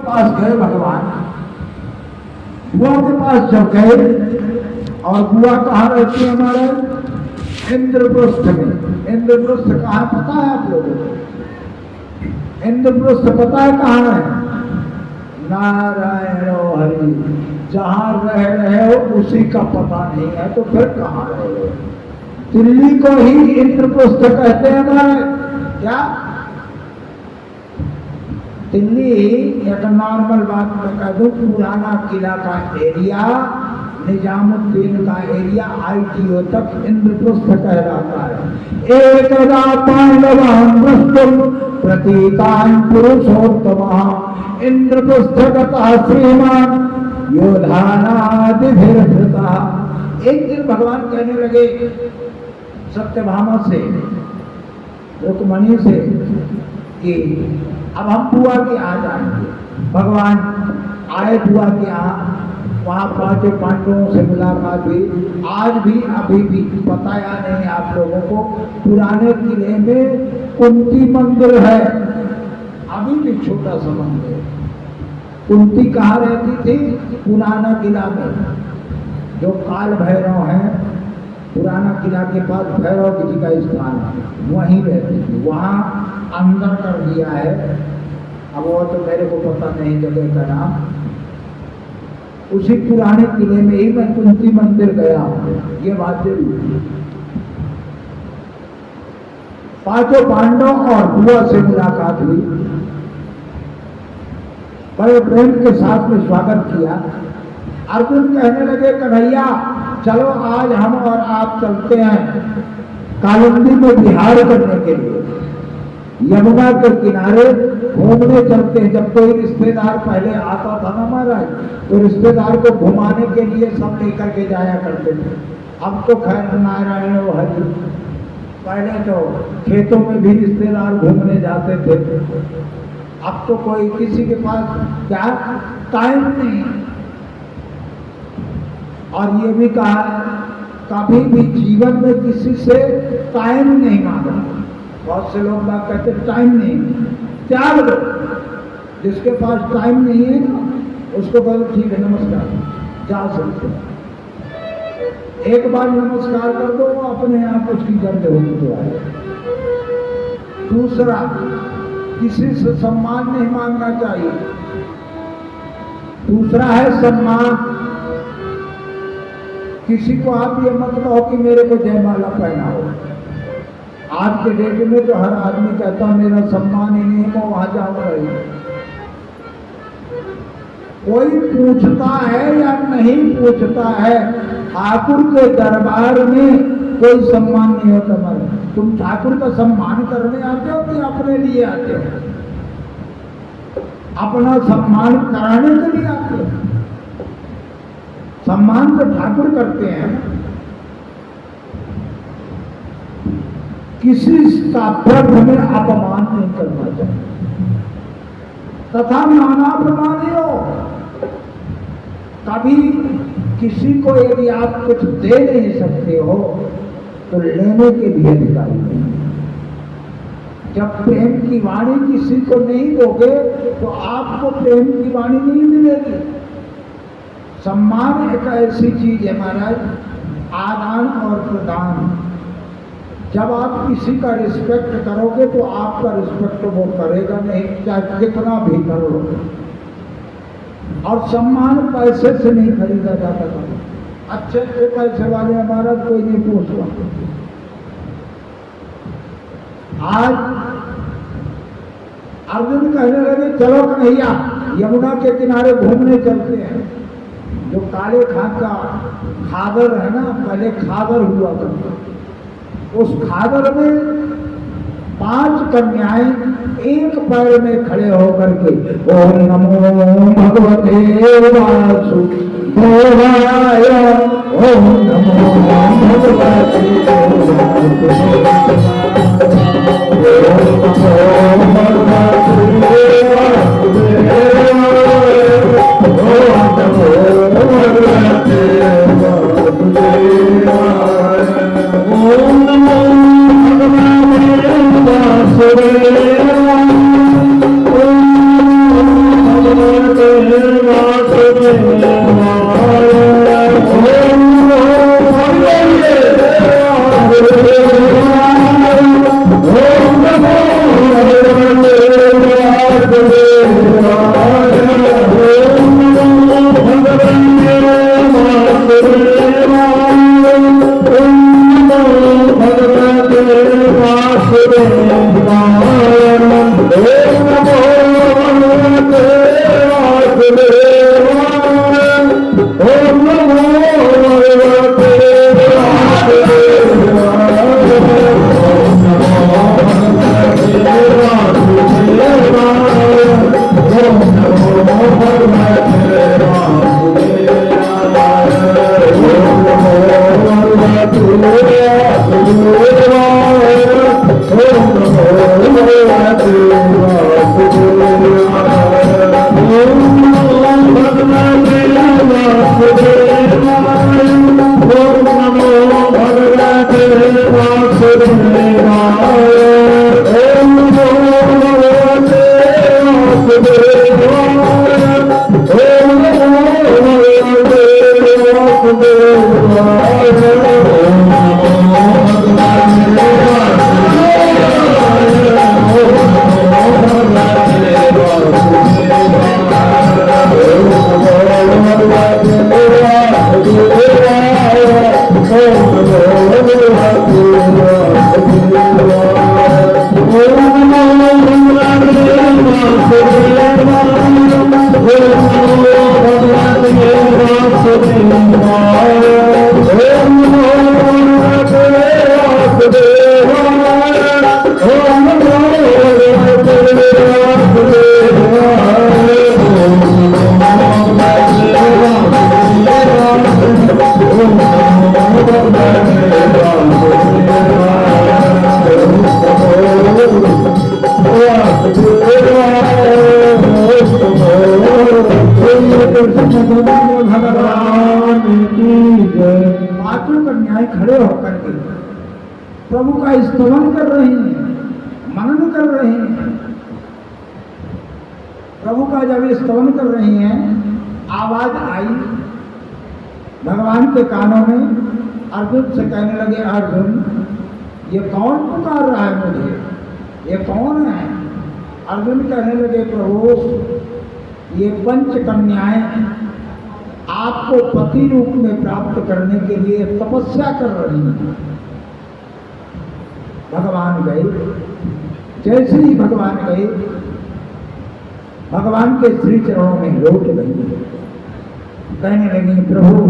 पास गए भगवान, बुआ के पास जब गए, और बुआ कहाँ रहती है हमारे? इंद्रप्रस्थ में। इंद्रप्रस्थ कहाँ पता है आप लोगों को? इंद्रप्रस्थ पता है कहाँ है? नारायण हरि, जहाँ रह रहे हो उसी का पता नहीं है तो फिर कहाँ रहे हो? दिल्ली को ही इंद्रप्रस्थ कहते हैं हमारे। क्या दिल्ली एक नॉर्मल बात में कह दूं, पुराना किला का एरिया, निजामुद्दीन का एरिया, ITO तक इंद्रप्रस्थ कहलाता है। एकदा पांडवान् दृष्टुम् प्रतीतान् पुरुषोत्तमः इंद्रप्रस्थगतः श्रीमान् योधानादिभिर्भृतः। एक दिन भगवान कहने लगे सत्यभामा से, रुक्मणी से कि अब हम बुआ के यहाँ जाएंगे। भगवान आए बुआ के यहाँ, वहाँ पांचों पांडवों से मुलाकात हुई। आज भी अभी भी बताया नहीं आप लोगों को, पुराने किले में कुंती मंदिर है, अभी भी छोटा सा मंदिर। कुंती कहाँ रहती थी? पुराना किला में, जो काल भैरव है, पुराना किला के पास भैरव जी का स्थान है, वहीं रहती थी। वहाँ अंदर कर दिया है, अब वो तो मेरे को पता नहीं जगह का नाम। उसी पुराने किले में ही मैं कुंती मंदिर गया हूँ, ये बात जरूर। पांचों पांडव और बुआ से मुलाकात हुई, बड़े प्रेम के साथ में स्वागत किया। अर्जुन कहने लगे कन्हैया चलो आज हम और आप चलते हैं कालिंदी में विहार करने के लिए, यमुना के किनारे घूमने चलते हैं। जब कोई रिश्तेदार पहले आता था ना महाराज, तो रिश्तेदार को घुमाने के लिए सब लेकर के जाया करते थे। अब तो खैर नारायण हरि, पहले तो खेतों में भी रिश्तेदार घूमने जाते थे, अब तो कोई किसी के पास क्या टाइम नहीं। और ये भी कहा कभी भी जीवन में किसी से टाइम नहीं मांगा। बहुत से लोग बात कहते टाइम नहीं, त्याग दो। जिसके पास टाइम नहीं है उसको बोलो ठीक है नमस्कार, जा सकते हो। एक बार नमस्कार कर दो, वो अपने आप उसकी गंध होगी तो आए। दूसरा, किसी से सम्मान नहीं मांगना चाहिए। दूसरा है सम्मान। किसी को आप ये मत कहो कि मेरे को जयमाला पहनाओ। आज के डेट में तो हर आदमी कहता मेरा सम्मान ही नहीं है, मैं वहां जाऊंगा ही। कोई पूछता है या नहीं पूछता है, ठाकुर के दरबार में कोई सम्मान नहीं होता। हमारा तुम ठाकुर का सम्मान करने आते हो कि अपने लिए आते हो? अपना सम्मान कराने के लिए आते हो। सम्मान तो ठाकुर करते हैं। किसी का प्रभु में अपमान नहीं करना चाहिए, तथा मानापमानियो। कभी किसी को यदि आप कुछ दे नहीं सकते हो तो लेने के भी अधिकारी नहीं। जब प्रेम की वाणी किसी को नहीं दोगे तो आपको प्रेम की वाणी नहीं मिलेगी। सम्मान एक ऐसी चीज है महाराज, आदान और प्रदान। जब आप किसी का रिस्पेक्ट करोगे तो आपका रिस्पेक्ट वो करेगा नहीं, चाहे कितना भी करो। और सम्मान पैसे से नहीं खरीदा जाता था। अच्छे अच्छे पैसे वाले हमारा कोई नहीं पूछता। आज अर्जुन कहने लगे चलो कन्हैया यमुना के किनारे घूमने चलते हैं। जो काले खान का खादर है ना, पहले खादर हुआ करता, उस खादर में 5 कन्याएं एक पैर में खड़े होकर के ओम नमो भगवते वासुदेवाय, ओम नमो भगवते खड़े होकर के प्रभु का स्तवन कर रहे हैं, मनन कर रहे हैं। प्रभु का जब स्तवन कर रही हैं, आवाज आई भगवान के कानों में। अर्जुन से कहने लगे, अर्जुन ये कौन पुकार रहा है मुझे, ये कौन है? अर्जुन कहने लगे, प्रभु ये पंच कन्याएं आपको पति रूप में प्राप्त करने के लिए तपस्या कर रही हैं। भगवान गए, जैसे ही भगवान गए, भगवान के श्री चरणों में लौट गई। कहने लगी, प्रभु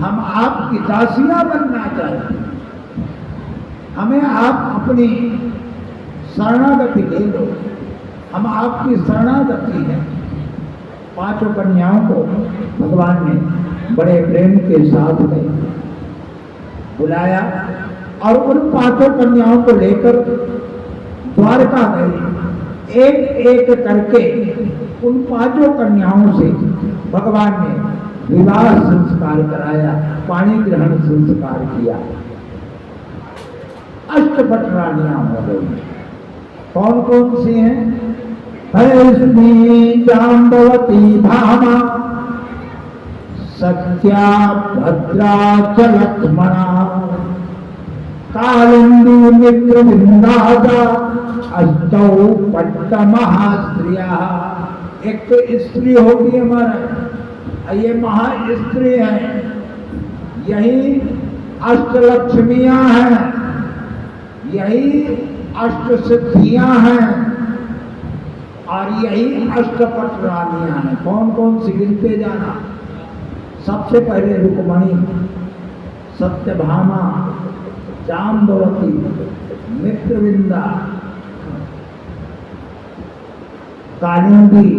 हम आपकी दासियां बनना चाहते हैं, हमें आप अपनी शरणागति दे दो, हम आपकी शरणागति हैं। पांचों कन्याओं को भगवान ने बड़े प्रेम के साथ में बुलाया और उन पांचों कन्याओं को लेकर द्वारका गए। एक एक करके उन पांचों कन्याओं से भगवान ने विवाह संस्कार कराया, पाणी ग्रहण संस्कार किया। अष्टपट रानियां हो गई। कौन कौन सी हैं? जाम्बवती भामा, सत्या, भद्रा च लक्ष्मणा, कालिंदी मित्रविंदाजा, अष्टौ पट्ट महास्त्रिया। एक तो स्त्री होगी हमारा, ये महास्त्री है, यही अष्टलक्ष्मियां हैं, यही अष्ट सिद्धियां हैं और यही अष्टपट रानियां हैं। कौन कौन सी गिनते जाना? सबसे पहले रुक्मणी, सत्यभामा, जाम्बवती, मित्रविंदा, कालिंदी,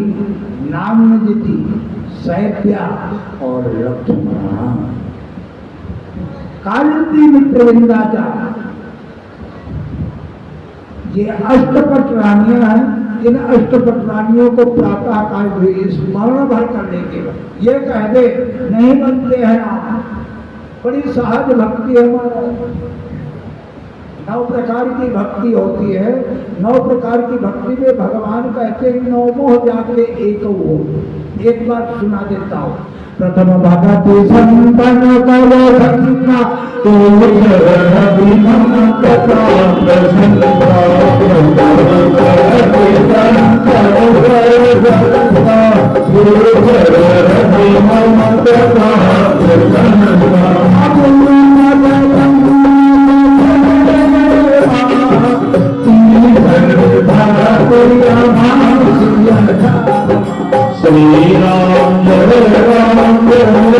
नामजिति, सैत्या और लक्ष्मणा। कालिंदी मित्रविंदा जा, ये अष्टपट रानियां हैं। इन अष्टपट रानियों को प्रातः काल स्मरण भर करने के बाद ये कह दे, नहीं बनते हैं आप, बड़ी सहज भक्ति है हमारा। 9 प्रकार की भक्ति होती है। 9 प्रकार की भक्ति में भगवान कहते हैं, नौमोह जाके एक हो। एक बार सुना देता हूँ। प्रथम भगति संतन करो धन्ना श्री राम जय राम जय राम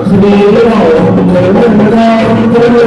श्री राम जय राम जय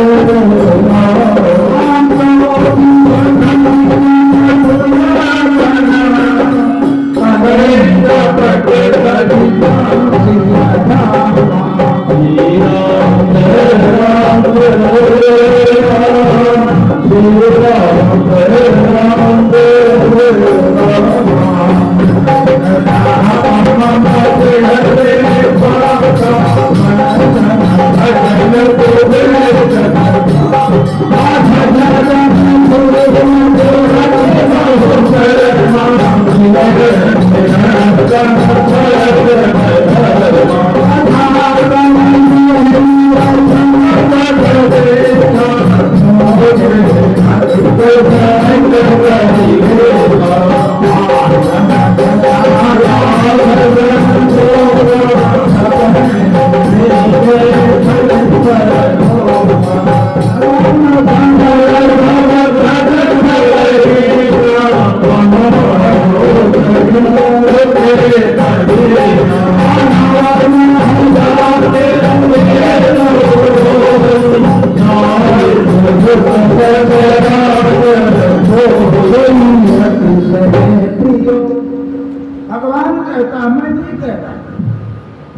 भगवान कहता, मैं नहीं कहता,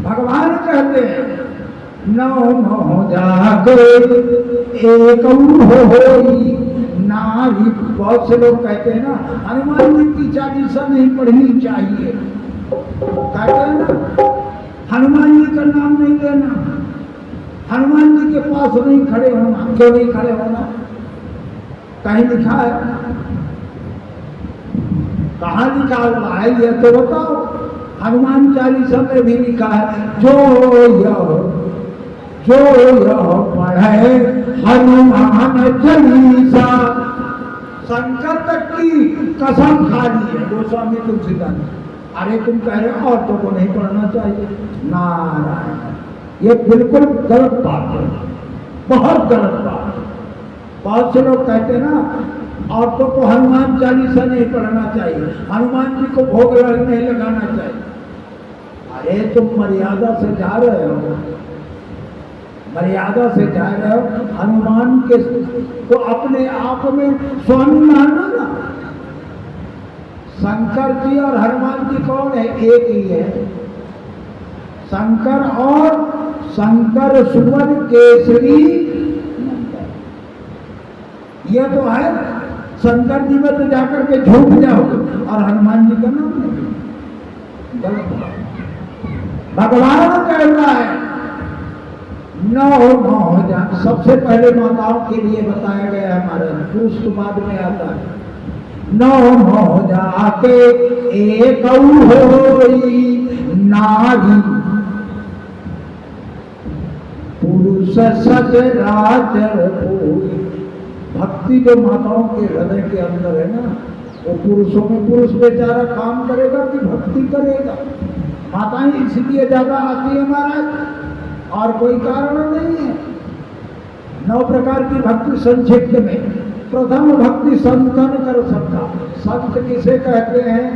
भगवान कहते हैं नौ नौ जाके एक होई नारी। बहुत से लोग कहते हैं ना हनुमान जी की चालीसा नहीं पढ़नी चाहिए, कहते हैं ना हनुमान जी का नाम नहीं लेना, हनुमान जी के पास नहीं खड़े होना। क्यों नहीं खड़े होना? कहीं लिखा है? कहाँ लिखा हुआ है ये तो बताओ। हनुमान चालीसा में भी लिखा है जो यह पढ़े हनुमान चालीसा। शंकर तक की कसम खा ली है गोस्वामी तुलसीदास। अरे तुम कह रहे औरतों को नहीं पढ़ना चाहिए? नारायण, ये बिल्कुल गलत बात है, बहुत गलत बात है। बहुत से लोग कहते हैं ना औरतों को हनुमान चालीसा नहीं पढ़ना चाहिए, हनुमान जी को भोग नहीं लगाना चाहिए। अरे तुम मर्यादा से जा रहे हो, मर्यादा से जा रहे हो। हनुमान के को अपने आप में स्वामी मानना ना। शंकर जी और हनुमान जी कौन है? एक ही है। शंकर और शंकर सुवन केसरी, ये तो है। शंकर जी में तो जाकर के झूठ जाओगे और हनुमान जी का नाम नहीं। गलत। भगवान कहता है नौ जान। सबसे पहले माताओं के लिए बताया गया हमारे, पुरुष तो बाद में आता है। नौ जाके एक होई नारी, पुरुष सज राजर होई। भक्ति जो माताओं के हृदय के अंदर है ना, वो पुरुषों में पुरुष बेचारा काम करेगा कि भक्ति करेगा। माताएं इसलिए ज्यादा आती है महाराज, और कोई कारण नहीं है। 9 प्रकार की भक्ति संक्षिप्त में। प्रथम भक्ति संतन कर सकता। संत किसे कहते हैं?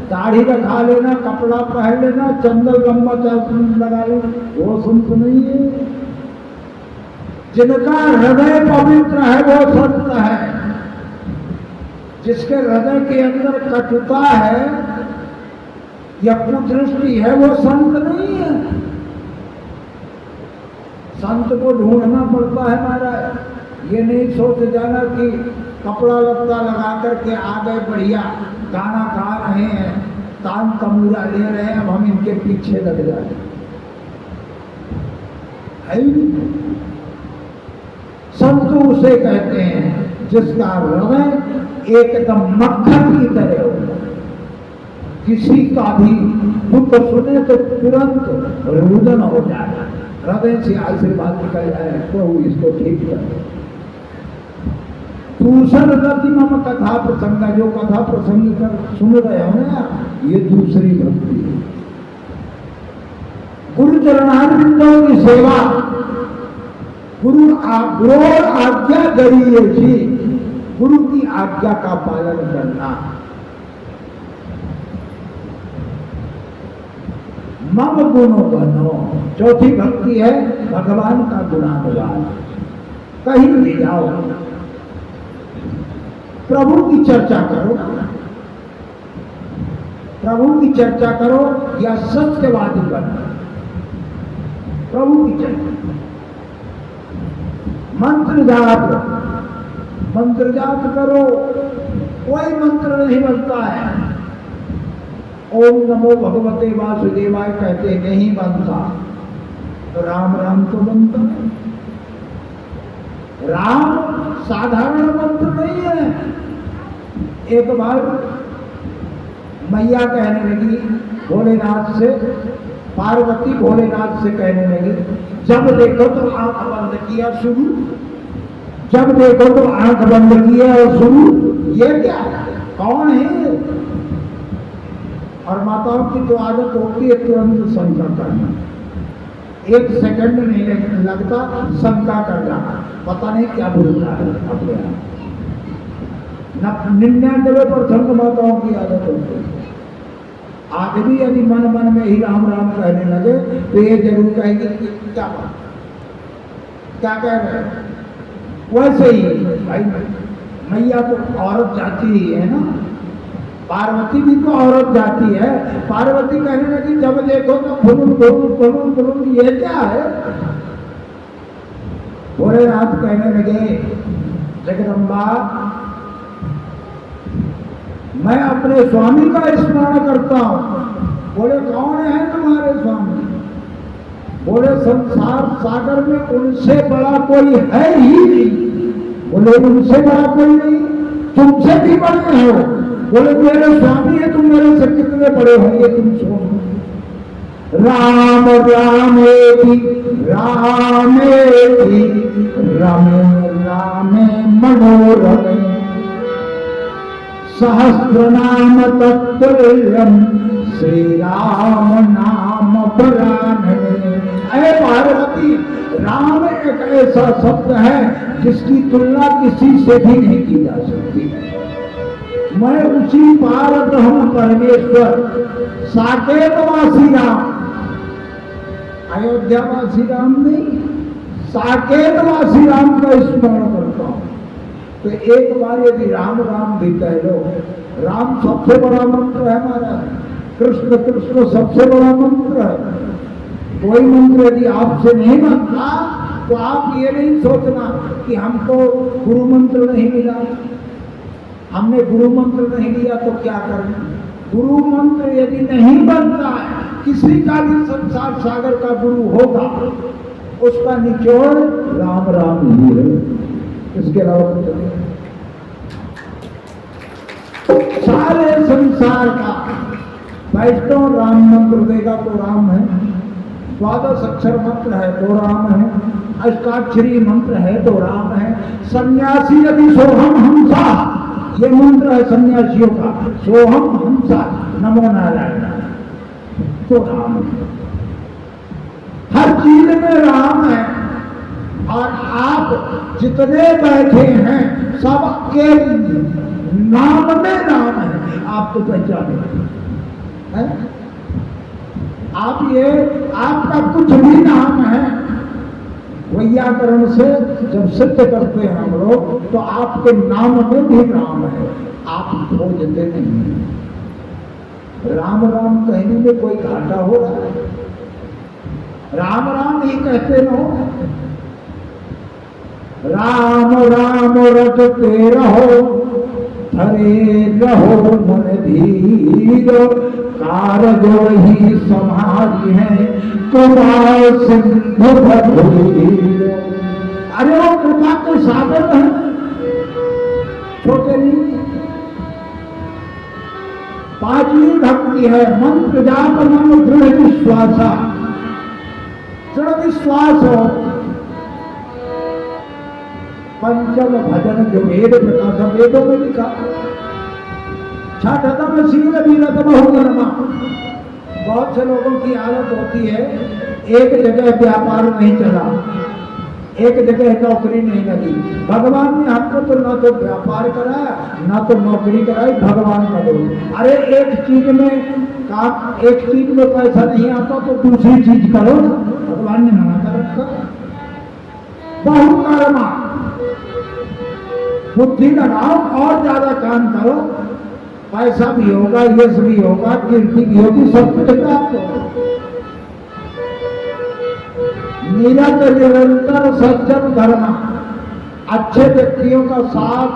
दाढ़ी रखा लेना, कपड़ा पहन लेना, चंदन लंबा लगा लेना, वो संत नहीं है। जिनका हृदय पवित्र है वो संत है। जिसके हृदय के अंदर कटुता है या कुदृष्टि है वो संत नहीं है। संत को ढूंढना पड़ता है महाराज। ये नहीं सोच जाना कि कपड़ा लत्ता लगा करके आ गए, बढ़िया गाना गा रहे हैं, तान तमूरा ले रहे हैं, अब हम इनके पीछे लग जाए। संत उसे कहते हैं जिसका हृदय एकदम मक्खन की तरह हो। किसी का भी दुख सुने तो तुरंत रुदन हो जाए, हृदय से आशीर्वाद निकल जाए, प्रभु इसको ठीक कर। दूसर गति मम कथा प्रसंग, जो कथा प्रसंग कर सुन रहे हो ना, ये दूसरी भक्ति है। गुरु चरणारविंदों की सेवा, गुरु आज्ञा करिए जी, गुरु की आज्ञा का पालन करना। मम गुणो बनो, चौथी भक्ति है भगवान का गुणानुवाद। कहीं भी जाओ प्रभु की चर्चा करो, प्रभु की चर्चा करो या सत्यवादी बनो, प्रभु की चर्चा। मंत्र जाप करो, कोई मंत्र नहीं बनता है। ओम नमो भगवते वासुदेवाय कहते नहीं बनता, तो राम राम तो बनता है। राम साधारण मंत्र नहीं है। एक बार मैया कहने लगी भोलेनाथ से, पार्वती भोलेनाथ से कहने लगी, जब देखो तो आंख बंद किया शुरू, जब देखो तो आंख बंद किया और शुरू, ये क्या कौन है? और माताओं की तो आदत होती है तुरंत शंका करना, एक सेकंड नहीं लगता शंका करना, पता नहीं क्या बोलता है अपने आप। 99% माताओं की आदत होती है। आदमी यदि मन मन में ही राम राम कहने लगे तो ये जरूर कहेगी कि क्या बात, क्या कह रहे हैं। वैसे ही भाई मैया तो औरत जाती ही है ना, पार्वती भी तो औरत जाती है। पार्वती कहने लगी जब देखो तो फुलुन फुलुन फुलुन फुलुन, ये क्या है? भोलेनाथ कहने लगे जगदम्बा, मैं अपने स्वामी का स्मरण करता हूं। बोले कौन है तुम्हारे स्वामी? बोले संसार सागर में उनसे बड़ा कोई है ही नहीं। बोले उनसे बड़ा कोई नहीं, तुमसे भी बड़े हो। बोले मेरे स्वामी है, तुम मेरे से कितने बड़े होंगे तुम सोचो। राम रामेति रामेति रमे रामे मनोरमे सहस्रनाम तत्तुल्यम श्री राम नाम परायणे। अरे पार्वती, राम एक ऐसा शब्द है जिसकी तुलना किसी से भी नहीं की जा सकती। मैं उसी पारब्रह्म परमेश्वर साकेतवासी राम, अयोध्यावासी राम नहीं, साकेतवासी राम का स्मरण करता हूं। तो एक बार यदि राम राम भी कह लो, राम सबसे बड़ा मंत्र है हमारा, कृष्ण कृष्ण सबसे बड़ा मंत्र है। कोई मंत्र यदि आपसे नहीं बनता तो आप ये नहीं सोचना कि हमको गुरु मंत्र नहीं मिला, हमने गुरु मंत्र नहीं लिया तो क्या करना। गुरु मंत्र यदि नहीं बनता है, किसी का भी संसार सागर का गुरु होगा, उसका निचोड़ राम राम ही है, इसके अलावा कुछ नहीं। सारे संसार का वैष्णव राम मंत्र देगा तो राम है, 12 अक्षर मंत्र है तो राम है, अष्टाक्षरी मंत्र है तो राम है। सन्यासी यदि सोहम हंसा, ये मंत्र है सन्यासियों का, सोहम हंसा नमो नारायण, तो राम है। हर चीज में राम है। और आप जितने बैठे हैं सबके नाम में राम है, आपको पहचाने है? आप ये आपका कुछ भी नाम है, वैयाकरण से जब सिद्ध करते हैं हम लोग, तो आपके नाम में भी राम है, आप खोजते नहीं। राम राम कहने में कोई घाटा हो रहा है? राम राम ही कहते रहो, राम राम रटते रहो, धरे रहो मन धीर, कारजो ही समाधि है कृपा सिंधु भगीर। अरे वो कृपा के सागर है, छोटे नहीं। पांचवी भक्ति है मंत्र जाप मन दृढ़ विश्वासा। दृढ़ विश्वास हो। पंचम भजन जो वेद प्रकाश वेदों में लिखा। छठतम शील वीरतम बहुगुणमा। बहुत से लोगों की हालत होती है एक जगह व्यापार नहीं चला, एक जगह नौकरी नहीं लगी। भगवान ने हमको तो ना तो व्यापार कराया ना तो नौकरी कराई, भगवान का दोष। अरे एक चीज में काम, एक चीज में पैसा नहीं आता तो दूसरी चीज करो ना, भगवान ने मना कर रखा। बहुकर्मा, बुद्धि लगाओ और ज्यादा काम करो, पैसा भी होगा, यश भी होगा, कीर्ति भी होगी, सब कुछ प्राप्त होगा। निरंतर सज्जन धर्म, अच्छे व्यक्तियों का साथ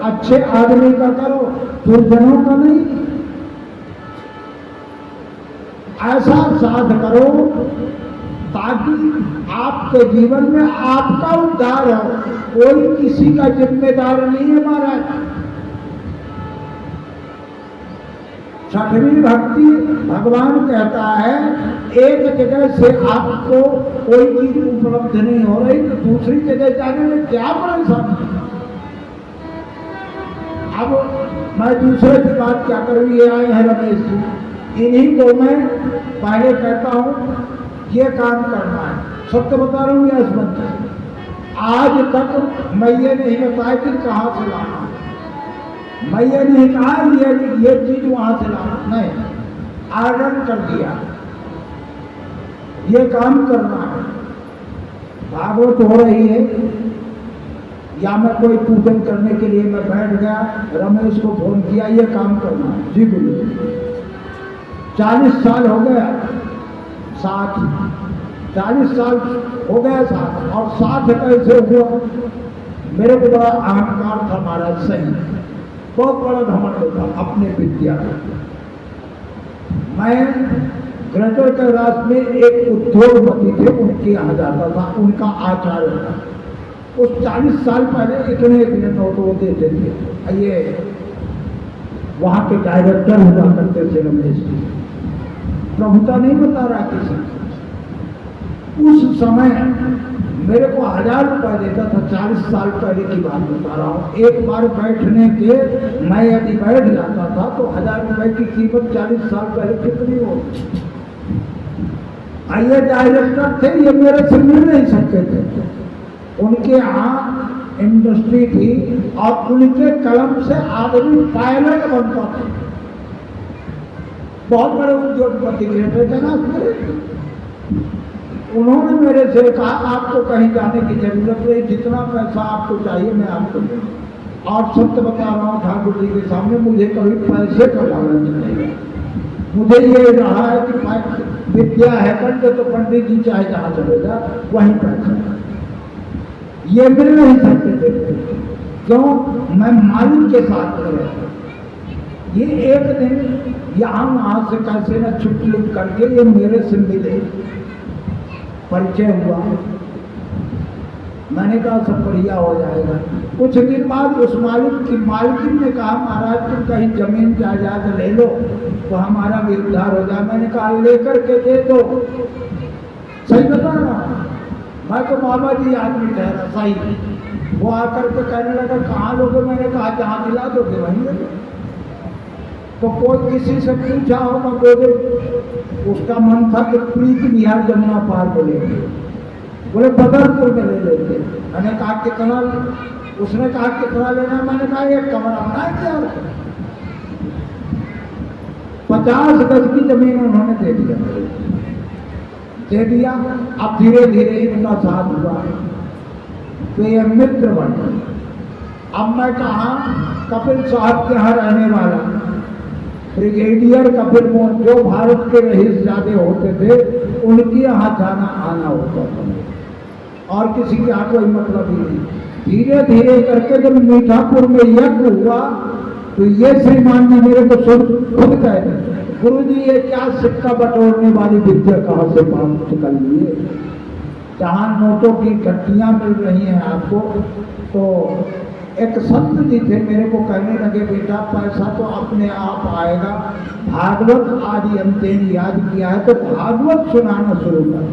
अच्छे आदमी का करो, दुर्जनों का नहीं। ऐसा साथ करो ताकि आपके जीवन में आपका उद्धार हो, कोई किसी का जिम्मेदार नहीं है महाराज। छठवीं भक्ति भगवान कहता है एक जगह से आपको कोई चीज उपलब्ध नहीं हो रही तो दूसरी जगह जाने में क्या परेशानी। अब मैं दूसरे की बात क्या करूं, ये आए हैं रमेश जी, इन्हीं को मैं पहले कहता हूं ये काम करना है, सत्य बता रहा हूं। यह आज तक मैं ये नहीं बताया कि कहां से लाना, मैं ये नहीं कहा ये चीज वहां से लाना, नहीं, आर्डर कर दिया ये काम करना है। भागवत हो रही है या मैं कोई पूजन करने के लिए मैं बैठ गया, रमेश को फोन किया ये काम करना है, जी गुरु। 40 साल हो गया साथ, 40 साल हो गया साथ, और साथ कैसे हुआ। मेरे को बड़ा अहंकार था महाराज, सही बहुत बड़ा घमंड था अपने विद्या का। मैं ग्रेटर कैलाश में एक उद्योगपति थे, उनके यहाँ जाता था, उनका आचार्य था। उस 40 साल पहले इतने नोट वो देते थे। ये वहाँ के डायरेक्टर हुआ करते थे रमेश जी, प्रभुता नहीं बता रहा किसी। उस समय मेरे को 1000 रुपए देता था, 40 साल पहले की बात बता रहा हूँ। एक बार बैठने के मैं यदि बैठ जाता था तो 1000 रुपए की कीमत 40 साल पहले कितनी हो। ये डायरेक्टर थे, ये मेरे से मिल नहीं सकते थे। उनके यहाँ इंडस्ट्री थी और उनके कलम से आदमी पायलट बनता था। बहुत बड़े उद्योगपति थे ना। उन्होंने मेरे से कहा आपको कहीं जाने की जरूरत नहीं, जितना पैसा आपको चाहिए मैं आपको दूंगा। और सत्य बता रहा हूँ ठाकुर जी के सामने, मुझे कभी पैसे का लालच नहीं है। मुझे ये रहा है कि विद्या है पंडित, तो पंडित जी चाहे जहाँ चले जा वहीं पैसा। ये मिल नहीं सकते थे, क्यों? मैं मालिक के साथ में रहता। ये एक दिन यहाँ वहाँ से कैसे न छुट्टी करके ये मेरे से मिले, परिचय हुआ। मैंने कहा सब बढ़िया हो जाएगा। कुछ दिन बाद उस मालिकिन ने कहा महाराज तुम कहीं जमीन जायदाद ले लो तो हमारा भी उद्धार हो जाए। मैंने कहा लेकर के दे दो। सही बता रहा, मैं तो बाबा जी आदमी ठहरा सही। वो आकर के कहने लगा कहाँ लोगे, मैंने कहा जहाँ दिला दोगे वहीं ले लो। तो कोई किसी से पूछा होगा बोले, उसका मन था कि प्रीति बिहार जमुना पार को ले, बोले बदरपुर में ले लेते। मैंने कहा कितना, उसने कहा कितना लेना, मैंने कहा एक कमरा बनाए क्या, 50 गज की जमीन उन्होंने दे दिया। अब धीरे धीरे इनका साथ हुआ तो ये मित्र बन गए। अब मैं कहा कपिल साहब के यहाँ रहने वाला ब्रिगेडियर कपिल मोहन, जो भारत के रईस ज्यादा होते थे, उनके यहाँ जाना आना होता था और किसी के यहाँ कोई मतलब ही नहीं। धीरे धीरे करके जब मीठापुर में यज्ञ हुआ तो ये श्रीमान ने मेरे को खुद कह दिया, गुरु जी ये क्या सिक्का बटोरने वाली विद्या कहाँ से प्राप्त कर लिए। जहाँ नोटों की गट्टियाँ मिल रही हैं आपको, तो एक संत जी थे, मेरे को कहने लगे बेटा पैसा तो अपने आप आएगा, भागवत आदि अंत याद किया है तो भागवत सुनाना शुरू कर।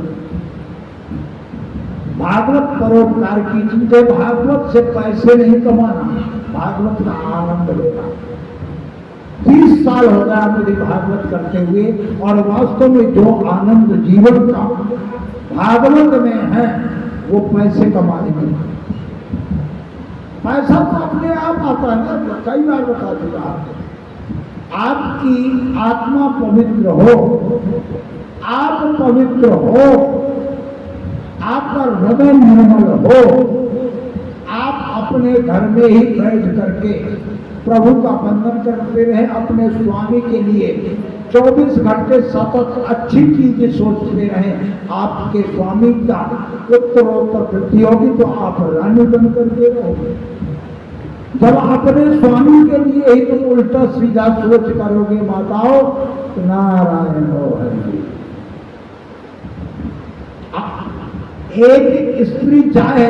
भागवत परोपकार की चीज है, भागवत से पैसे नहीं कमाना, भागवत का आनंद लेना। 30 साल हो गया मुझे भागवत करते हुए, और वास्तव में जो आनंद जीवन का भागवत में है वो पैसे कमाने में। पैसा तो अपने आप आता है ना, कई बार बता चुका आपको। आपकी आत्मा पवित्र हो, आप पवित्र हो, आपका हृदय निर्मल हो, आप अपने घर में ही बैठ करके प्रभु का वंदन करते रहे, अपने स्वामी के लिए 24 घंटे सतत अच्छी चीजें सोचते रहे, आपके स्वामी का उत्तरोत्तर वृद्धि होगी तो आप रानी बन करके रहोगे। जब अपने स्वामी के लिए ही तुम उल्टा सीधा सोच करोगे माताओं, तो नारायण हो हरि। एक स्त्री चाहे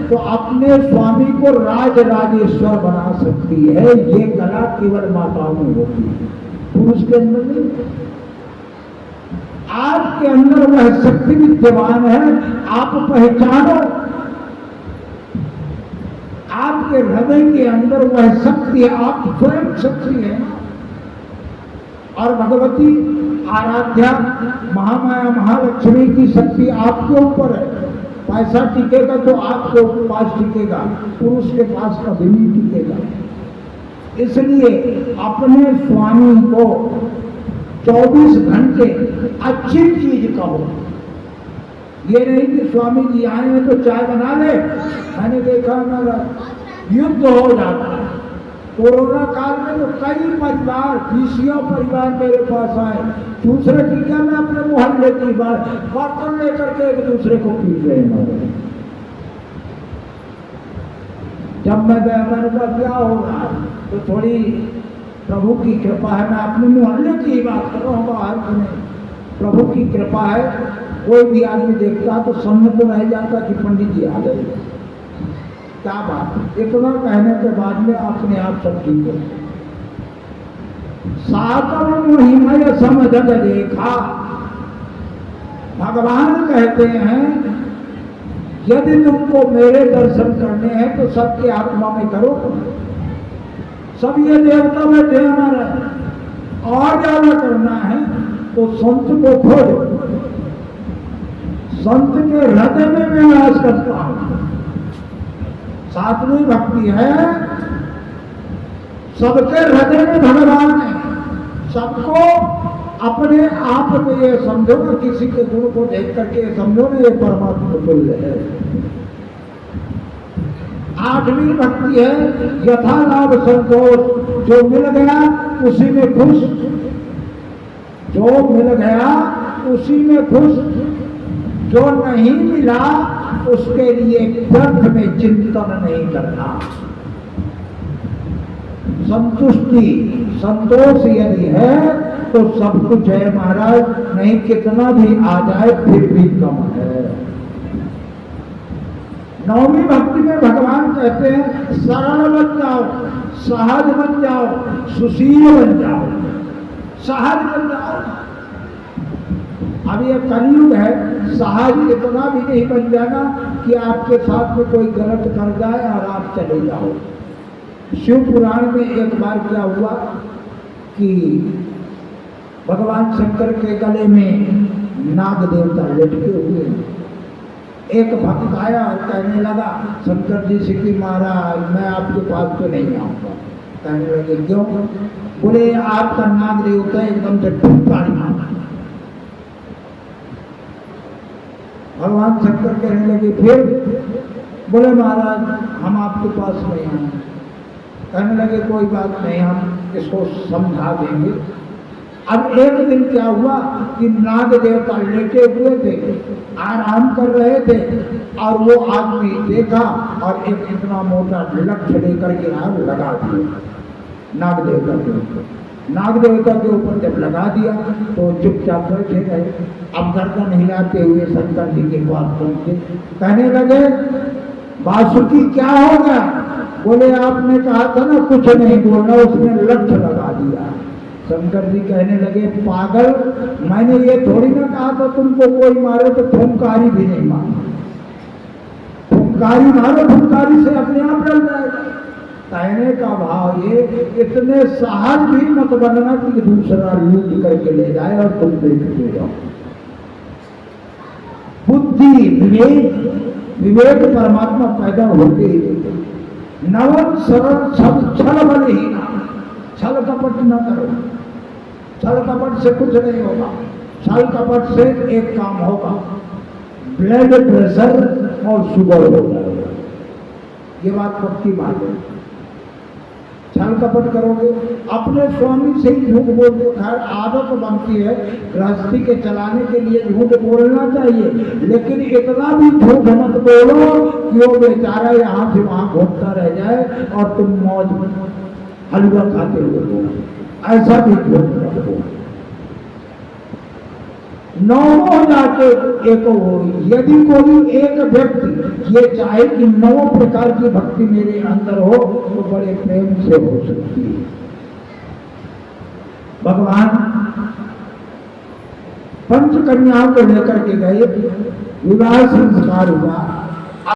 तो अपने स्वामी को राज राजेश्वर बना सकती है, ये कला केवल माताओं में होती है, पुरुष के अंदर नहीं। आपके अंदर वह शक्ति विद्यमान है, आप पहचानो। आपके हृदय के अंदर वह शक्ति है, आप स्वयं शक्ति है। और भगवती आराध्या महामाया महालक्ष्मी की शक्ति आपके ऊपर है। पैसा टिकेगा तो आपके पास टिकेगा, पुरुष के पास कभी नहीं टिकेगा। इसलिए अपने स्वामी को 24 घंटे अच्छी चीज कहो। ये नहीं कि स्वामी जी आए हैं तो चाय बना ले। मैंने देखा ना युद्ध हो जाता है। कोरोना काल में तो कई परिवार, 20 परिवार मेरे पास आए, दूसरे टीका में अपने मोहल्ले की बात बर्तन लेकर के एक दूसरे को पीट रहे हैं। जब मैं गया मैंने कहा क्या हो रहा है, तो थोड़ी प्रभु की कृपा है, मैं अपने मोहल्ले की ही बात कर रहा हूँ, बाहर की नहीं। प्रभु की कृपा है, कोई भी आदमी देखता तो सामने तो रह जाता कि पंडित जी आ गए। क्या बात, इतना कहने के बाद में अपने आप सब ठीक हो। सातम महिमय समझ देखा, भगवान कहते हैं यदि तुमको मेरे दर्शन करने हैं तो सबके आत्मा में करो। सब ये देवता बैठे हमारा, और ज्यादा करना है तो संत को खोजो। संत के हृदय में मैं वास करता हूं। सातवीं भक्ति है, सबके हृदय में भगवान है। सबको अपने आप में ये समझो ना, किसी के गुण को देख करके समझो ना ये परमात्मा तुल्य है। 8वीं भक्ति है यथा लाभ संतोष, जो मिल गया उसी में खुश, जो मिल गया उसी में खुश, जो नहीं मिला उसके लिए व्यर्थ में चिंतन नहीं करना। संतुष्टि संतोष यदि है तो सब कुछ है महाराज, नहीं कितना भी आ जाए फिर भी कम है। 9वीं भक्ति में भगवान कहते हैं सरल बन जाओ, सहज बन जाओ, सुशील बन जाओ, सहज बन जाओ। अब ये कलयुग है, सहज इतना भी नहीं बन जाना कि आपके साथ में कोई गलत कर जाए और आप चले जाओ। शिव पुराण में एक बार क्या हुआ कि भगवान शंकर के गले में नाग देवता लटके हुए। एक भक्त आया और कहने लगा शंकर जी से कि महाराज मैं आपके पास तो नहीं आऊंगा। कहने लगे क्यों? बोले आपका नाग देवता एकदम से टूटा नहीं। भगवान शंकर कहने लगे फिर? बोले महाराज हम आपके पास नहीं आए। कहने लगे कोई बात नहीं, हम इसको समझा देंगे। अब एक दिन क्या हुआ कि नाग देवता लेटे हुए थे, आराम कर रहे थे, और वो आदमी देखा और एक इतना मोटा लठ लेकर के आग लगा दिया नाग देवता के ऊपर। नाग देवता के ऊपर जब लगा दिया तो चुपचाप बैठे रहे। अब गर्दन हिलाते हुए शंकर जी के पास पहुंचे, कहने लगे वासुकी क्या होगा? बोले आपने कहा था ना कुछ नहीं बोलना, उसने लक्ष्य लगा दिया। शंकर जी कहने लगे पागल, मैंने ये थोड़ी ना कहा था तुमको कोई मारे तो फुंकारी भी नहीं मारो, फुंकारी मारो, फुंकारी से अपने आप डर जाएगा। कहने का भाव ये, इतने साहस भी मत बनना कि दूसरा लूट करके ले जाए और तुम देखते जाओ। बुद्धि विवेक परमात्मा पैदा होते ही नवन सरल छल बल ही ना, छल कपट न करो, छल कपट से कुछ नहीं होगा। छल कपट से एक काम होगा, ब्लड प्रेशर और शुगर हो जाएगा। ये बात पक्की बात है। छल कपट करोगे, अपने स्वामी से ही झूठ बोलते, खैर आदत बनती है गृहस्थी के चलाने के लिए झूठ बोलना चाहिए, लेकिन इतना भी झूठ मत बोलो कि वो बेचारा यहाँ से वहां घूमता रह जाए और तुम मौज हलवा खाते हुए बोलो, ऐसा भी झूठ मत बोलो। नौ जाके एक हो, यदि कोई एक व्यक्ति ये चाहे कि 9 प्रकार की भक्ति मेरे अंदर हो तो बड़े प्रेम से हो सकती है। भगवान पंच कन्याओं को लेकर के गए, विवाह संस्कार हुआ,